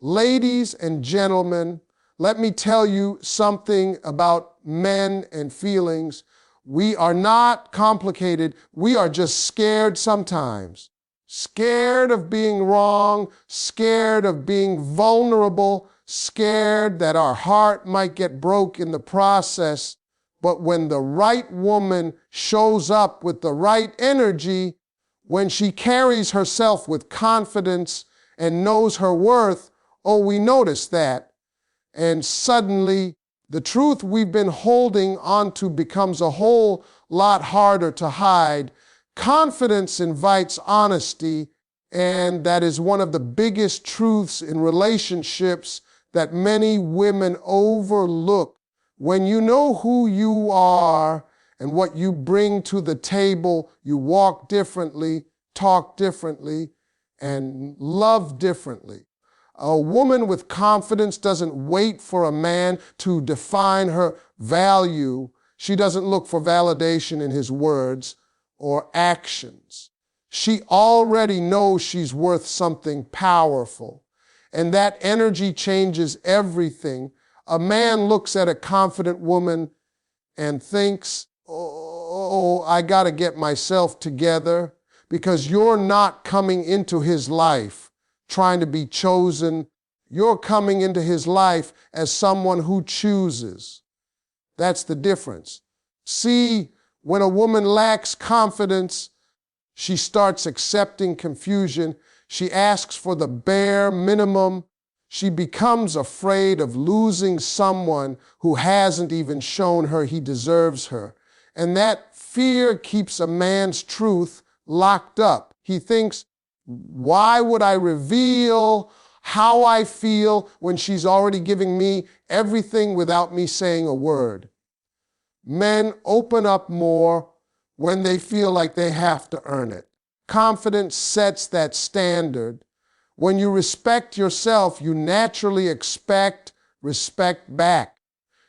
Ladies and gentlemen, let me tell you something about men and feelings. We are not complicated. We are just scared sometimes. Scared of being wrong, scared of being vulnerable, scared that our heart might get broke in the process. But when the right woman shows up with the right energy, when she carries herself with confidence and knows her worth, oh, we notice that. And suddenly, the truth we've been holding onto becomes a whole lot harder to hide. Confidence invites honesty, and that is one of the biggest truths in relationships that many women overlook. When you know who you are and what you bring to the table, you walk differently, talk differently, and love differently. A woman with confidence doesn't wait for a man to define her value. She doesn't look for validation in his words or actions. She already knows she's worth something powerful, and that energy changes everything. A man looks at a confident woman and thinks, oh, I got to get myself together, because you're not coming into his life trying to be chosen. You're coming into his life as someone who chooses. That's the difference. See, when a woman lacks confidence, she starts accepting confusion. She asks for the bare minimum. She becomes afraid of losing someone who hasn't even shown her he deserves her. And that fear keeps a man's truth locked up. He thinks, why would I reveal how I feel when she's already giving me everything without me saying a word? Men open up more when they feel like they have to earn it. Confidence sets that standard. When you respect yourself, you naturally expect respect back.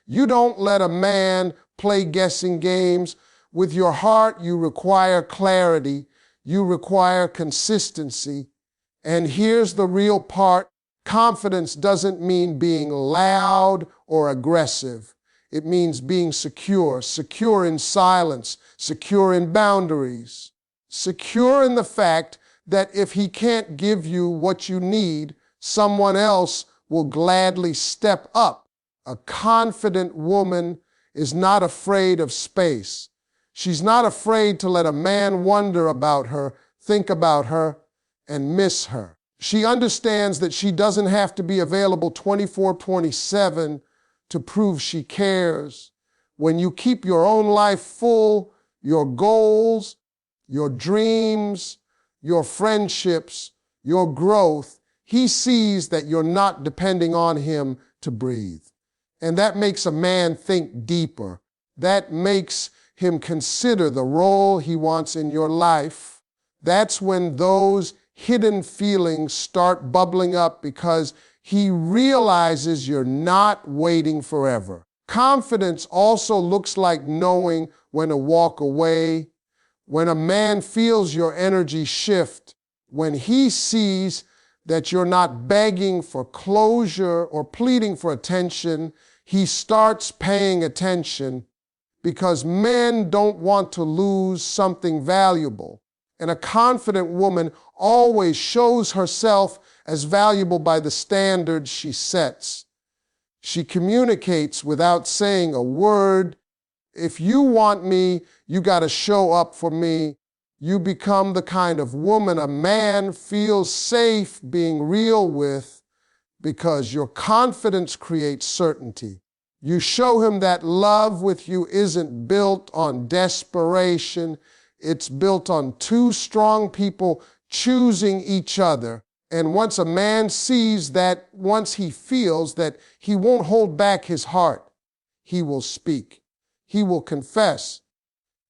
You don't let a man play guessing games. With your heart, you require clarity. You require consistency. And here's the real part. Confidence doesn't mean being loud or aggressive. It means being secure, secure in silence, secure in boundaries, secure in the fact that if he can't give you what you need, someone else will gladly step up. A confident woman is not afraid of space. She's not afraid to let a man wonder about her, think about her, and miss her. She understands that she doesn't have to be available 24/7 to prove she cares. When you keep your own life full, your goals, your dreams, your friendships, your growth, he sees that you're not depending on him to breathe. And that makes a man think deeper. That makes him consider the role he wants in your life. That's when those hidden feelings start bubbling up, because he realizes you're not waiting forever. Confidence also looks like knowing when to walk away. When a man feels your energy shift, when he sees that you're not begging for closure or pleading for attention, he starts paying attention, because men don't want to lose something valuable. And a confident woman always shows herself as valuable by the standards she sets. She communicates without saying a word. If you want me, you got to show up for me. You become the kind of woman a man feels safe being real with, because your confidence creates certainty. You show him that love with you isn't built on desperation. It's built on two strong people choosing each other. And once a man sees that, once he feels that, he won't hold back his heart. He will speak. He will confess.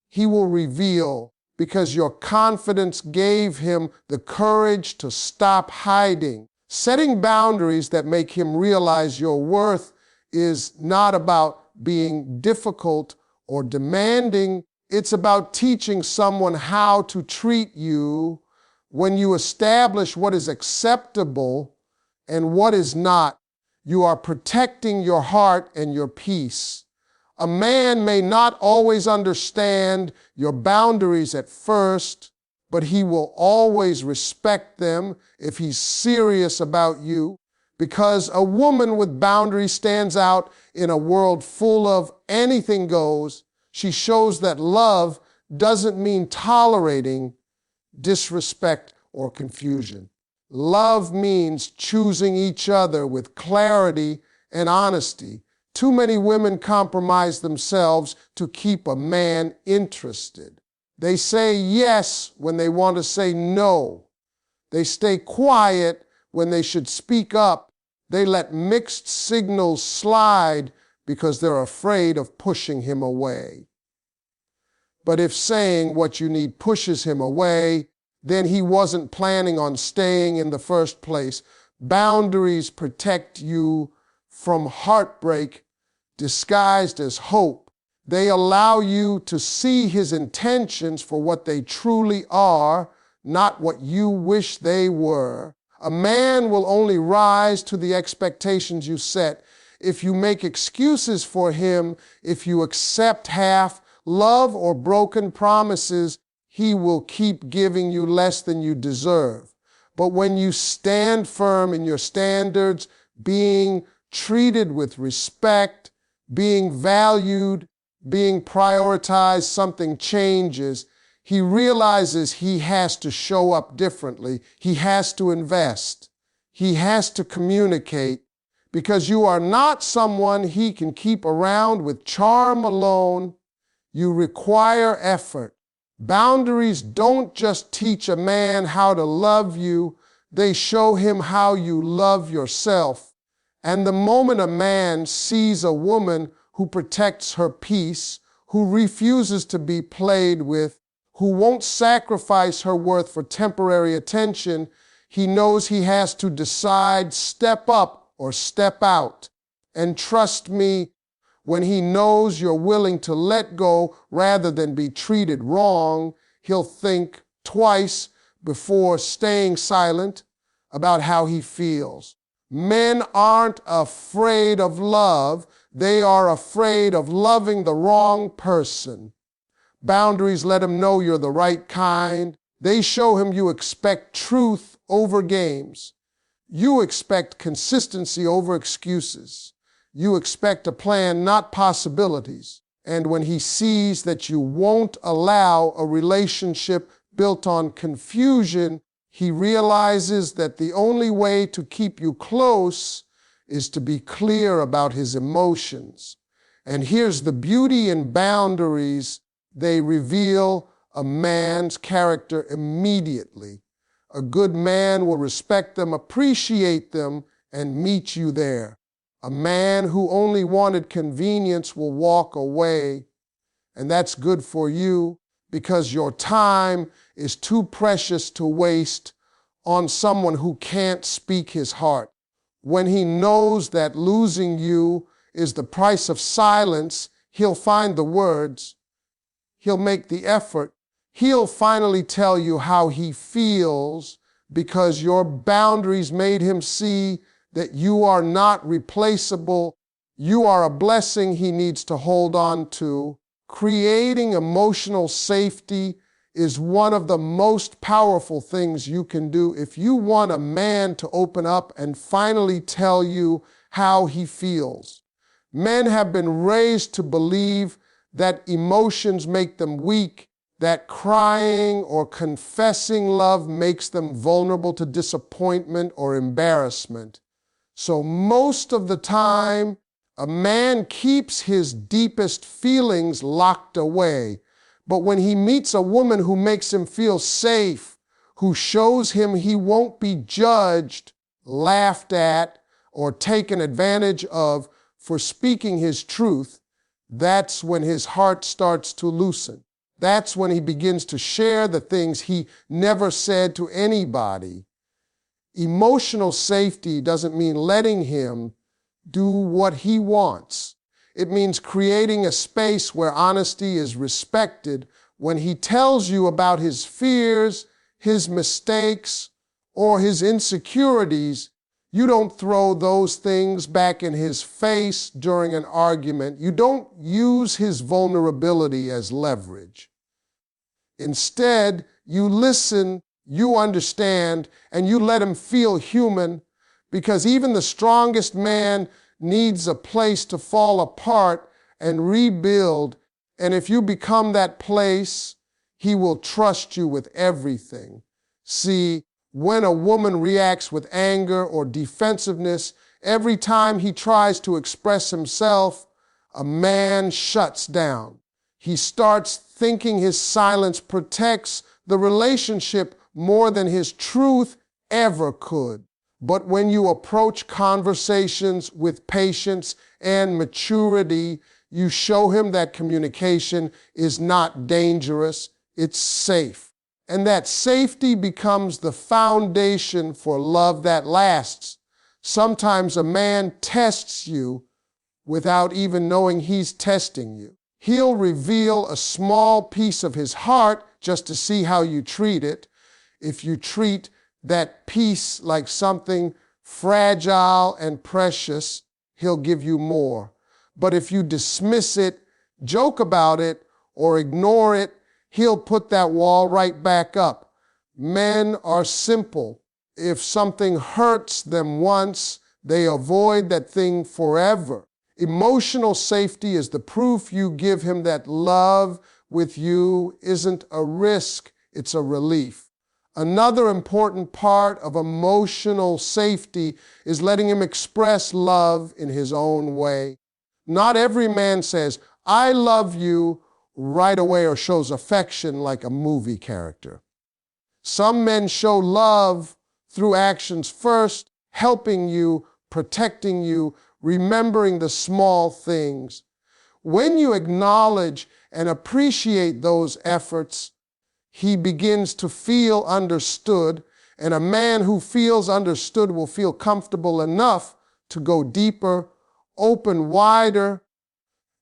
He will reveal, because your confidence gave him the courage to stop hiding. Setting boundaries that make him realize your worth is not about being difficult or demanding. It's about teaching someone how to treat you. When you establish what is acceptable and what is not. You are protecting your heart and your peace. A man may not always understand your boundaries at first, but he will always respect them if he's serious about you, because a woman with boundaries stands out in a world full of anything goes. She shows that love doesn't mean tolerating disrespect or confusion. Love means choosing each other with clarity and honesty. Too many women compromise themselves to keep a man interested. They say yes when they want to say no. They stay quiet when they should speak up. They let mixed signals slide because they're afraid of pushing him away. But if saying what you need pushes him away, then he wasn't planning on staying in the first place. Boundaries protect you from heartbreak disguised as hope. They allow you to see his intentions for what they truly are, not what you wish they were. A man will only rise to the expectations you set if you make excuses for him, if you accept half love or broken promises. He will keep giving you less than you deserve. But when you stand firm in your standards, being treated with respect, being valued, being prioritized, something changes. He realizes he has to show up differently. He has to invest. He has to communicate, because you are not someone he can keep around with charm alone. You require effort. Boundaries don't just teach a man how to love you, they show him how you love yourself. And the moment a man sees a woman who protects her peace, who refuses to be played with, who won't sacrifice her worth for temporary attention, he knows he has to decide, step up or step out. And trust me, when he knows you're willing to let go rather than be treated wrong, he'll think twice before staying silent about how he feels. Men aren't afraid of love. They are afraid of loving the wrong person. Boundaries let him know you're the right kind. They show him you expect truth over games. You expect consistency over excuses. You expect a plan, not possibilities. And when he sees that you won't allow a relationship built on confusion, he realizes that the only way to keep you close is to be clear about his emotions. And here's the beauty in boundaries. They reveal a man's character immediately. A good man will respect them, appreciate them, and meet you there. A man who only wanted convenience will walk away, and that's good for you because your time is too precious to waste on someone who can't speak his heart. When he knows that losing you is the price of silence, he'll find the words, he'll make the effort, he'll finally tell you how he feels because your boundaries made him see that you are not replaceable. You are a blessing he needs to hold on to. Creating emotional safety is one of the most powerful things you can do if you want a man to open up and finally tell you how he feels. Men have been raised to believe that emotions make them weak, that crying or confessing love makes them vulnerable to disappointment or embarrassment. So most of the time, a man keeps his deepest feelings locked away. But when he meets a woman who makes him feel safe, who shows him he won't be judged, laughed at, or taken advantage of for speaking his truth, that's when his heart starts to loosen. That's when he begins to share the things he never said to anybody. Emotional safety doesn't mean letting him do what he wants. It means creating a space where honesty is respected. When he tells you about his fears, his mistakes, or his insecurities, You don't throw those things back in his face during an argument. You don't use his vulnerability as leverage. Instead, you listen, you understand, and you let him feel human, because even the strongest man needs a place to fall apart and rebuild. And if you become that place, he will trust you with everything. See, when a woman reacts with anger or defensiveness, every time he tries to express himself, a man shuts down. He starts thinking his silence protects the relationship more than his truth ever could. But when you approach conversations with patience and maturity, you show him that communication is not dangerous, it's safe. And that safety becomes the foundation for love that lasts. Sometimes a man tests you without even knowing he's testing you. He'll reveal a small piece of his heart just to see how you treat it. If you treat that piece like something fragile and precious, he'll give you more. But if you dismiss it, joke about it, or ignore it, he'll put that wall right back up. Men are simple. If something hurts them once, they avoid that thing forever. Emotional safety is the proof you give him that love with you isn't a risk, it's a relief. Another important part of emotional safety is letting him express love in his own way. Not every man says, "I love you," right away or shows affection like a movie character. Some men show love through actions first, helping you, protecting you, remembering the small things. When you acknowledge and appreciate those efforts, he begins to feel understood, and a man who feels understood will feel comfortable enough to go deeper, open wider,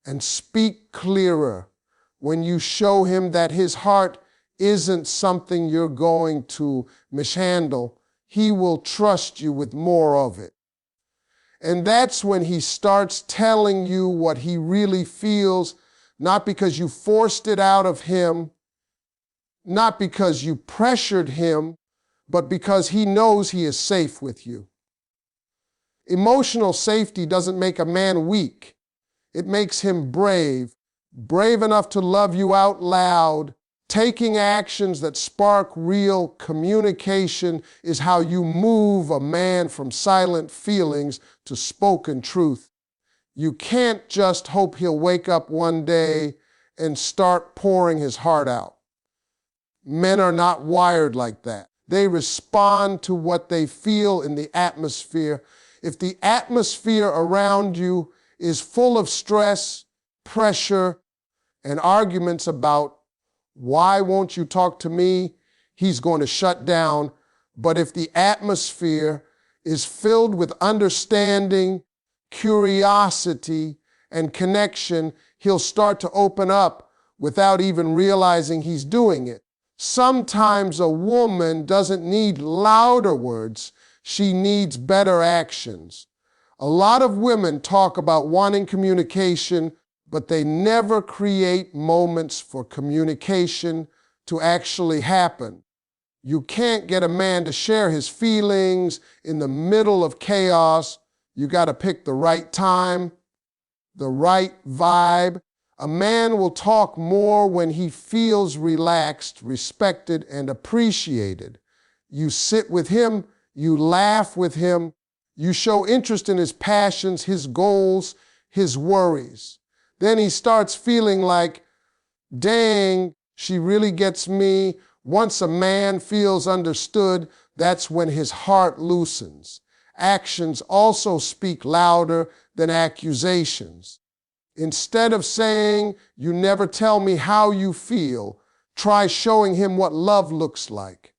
and speak clearer. When you show him that his heart isn't something you're going to mishandle, he will trust you with more of it. And that's when he starts telling you what he really feels, not because you forced it out of him, not because you pressured him, but because he knows he is safe with you. Emotional safety doesn't make a man weak. It makes him brave, brave enough to love you out loud. Taking actions that spark real communication is how you move a man from silent feelings to spoken truth. You can't just hope he'll wake up one day and start pouring his heart out. Men are not wired like that. They respond to what they feel in the atmosphere. If the atmosphere around you is full of stress, pressure, and arguments about why won't you talk to me, he's going to shut down. But if the atmosphere is filled with understanding, curiosity, and connection, he'll start to open up without even realizing he's doing it. Sometimes a woman doesn't need louder words, she needs better actions. A lot of women talk about wanting communication, but they never create moments for communication to actually happen. You can't get a man to share his feelings in the middle of chaos. You got to pick the right time, the right vibe. A man will talk more when he feels relaxed, respected, and appreciated. You sit with him, you laugh with him, you show interest in his passions, his goals, his worries. Then he starts feeling like, dang, she really gets me. Once a man feels understood, that's when his heart loosens. Actions also speak louder than accusations. Instead of saying, "You never tell me how you feel," try showing him what love looks like.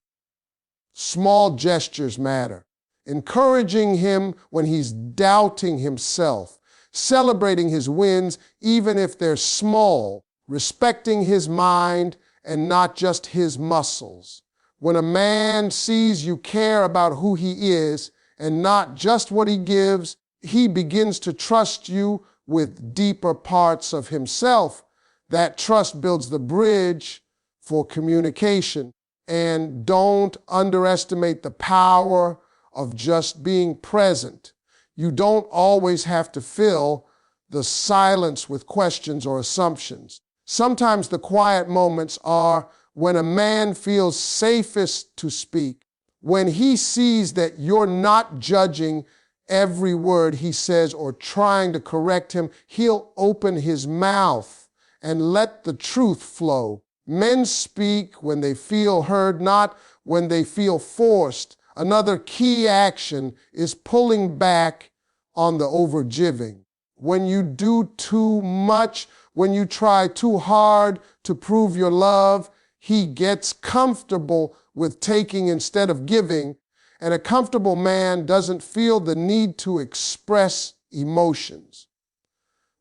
Small gestures matter. Encouraging him when he's doubting himself. Celebrating his wins, even if they're small, respecting his mind and not just his muscles. When a man sees you care about who he is, and not just what he gives. He begins to trust you with deeper parts of himself. That trust builds the bridge for communication. And don't underestimate the power of just being present. You don't always have to fill the silence with questions or assumptions. Sometimes the quiet moments are when a man feels safest to speak, when he sees that you're not judging every word he says or trying to correct him. He'll open his mouth and let the truth flow. Men speak when they feel heard, not when they feel forced. Another key action is pulling back on the overgiving. When you do too much, when you try too hard to prove your love, he gets comfortable with taking instead of giving, and a comfortable man doesn't feel the need to express emotions.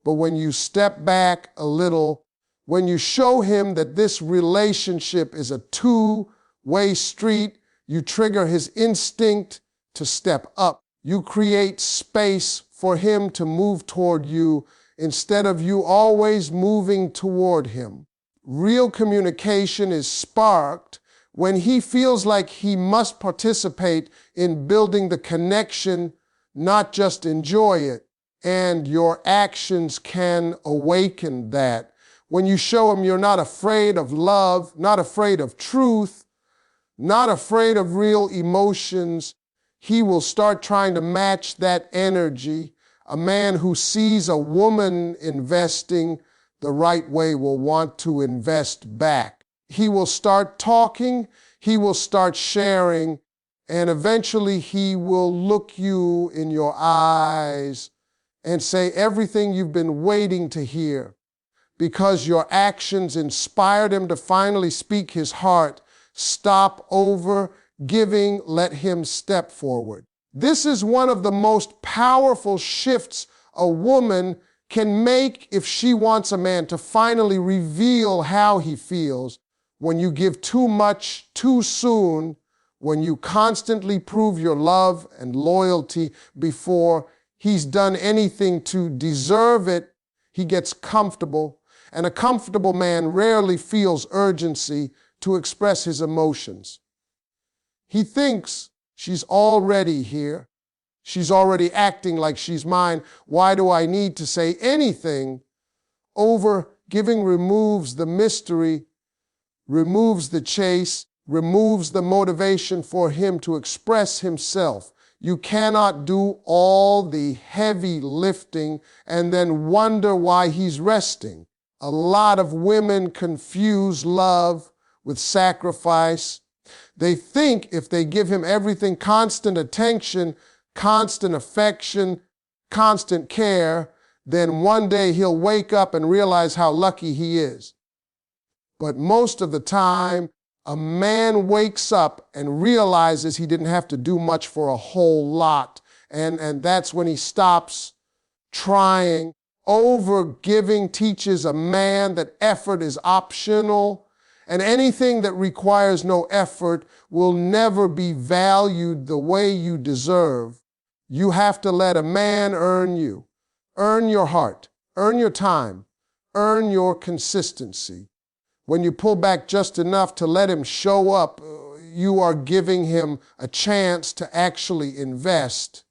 But when you step back a little, when you show him that this relationship is a two-way street, you trigger his instinct to step up. You create space for him to move toward you instead of you always moving toward him. Real communication is sparked when he feels like he must participate in building the connection, not just enjoy it. And your actions can awaken that. When you show him you're not afraid of love, not afraid of truth, not afraid of real emotions, he will start trying to match that energy. A man who sees a woman investing the right way will want to invest back. He will start talking, he will start sharing, and eventually he will look you in your eyes and say everything you've been waiting to hear. Because your actions inspired him to finally speak his heart. Stop over giving, let him step forward. This is one of the most powerful shifts a woman can make if she wants a man to finally reveal how he feels. When you give too much too soon, when you constantly prove your love and loyalty before he's done anything to deserve it, he gets comfortable. And a comfortable man rarely feels urgency to express his emotions. He thinks she's already here. She's already acting like she's mine. Why do I need to say anything? Overgiving removes the mystery, removes the chase, removes the motivation for him to express himself. You cannot do all the heavy lifting and then wonder why he's resting. A lot of women confuse love with sacrifice. They think if they give him everything, constant attention, constant affection, constant care, then one day he'll wake up and realize how lucky he is. But most of the time, a man wakes up and realizes he didn't have to do much for a whole lot. And that's when he stops trying. Overgiving teaches a man that effort is optional, and anything that requires no effort will never be valued the way you deserve. You have to let a man earn you, earn your heart, earn your time, earn your consistency. When you pull back just enough to let him show up, you are giving him a chance to actually invest.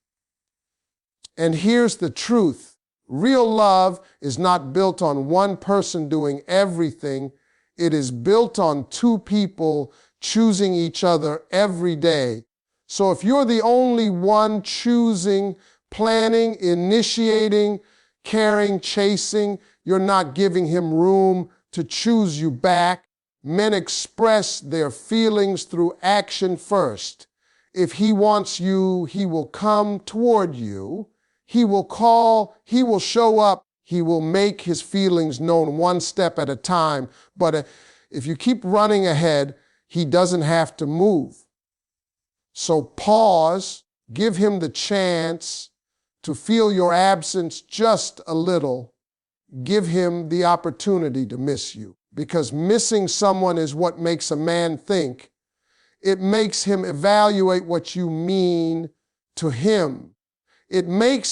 And here's the truth. Real love is not built on one person doing everything. It is built on two people choosing each other every day. So if you're the only one choosing, planning, initiating, caring, chasing, you're not giving him room to choose you back. Men express their feelings through action first. If he wants you, he will come toward you. He will call, he will show up, he will make his feelings known one step at a time. But if you keep running ahead, he doesn't have to move. So pause, give him the chance to feel your absence just a little. Give him the opportunity to miss you. Because missing someone is what makes a man think. It makes him evaluate what you mean to Him. It makes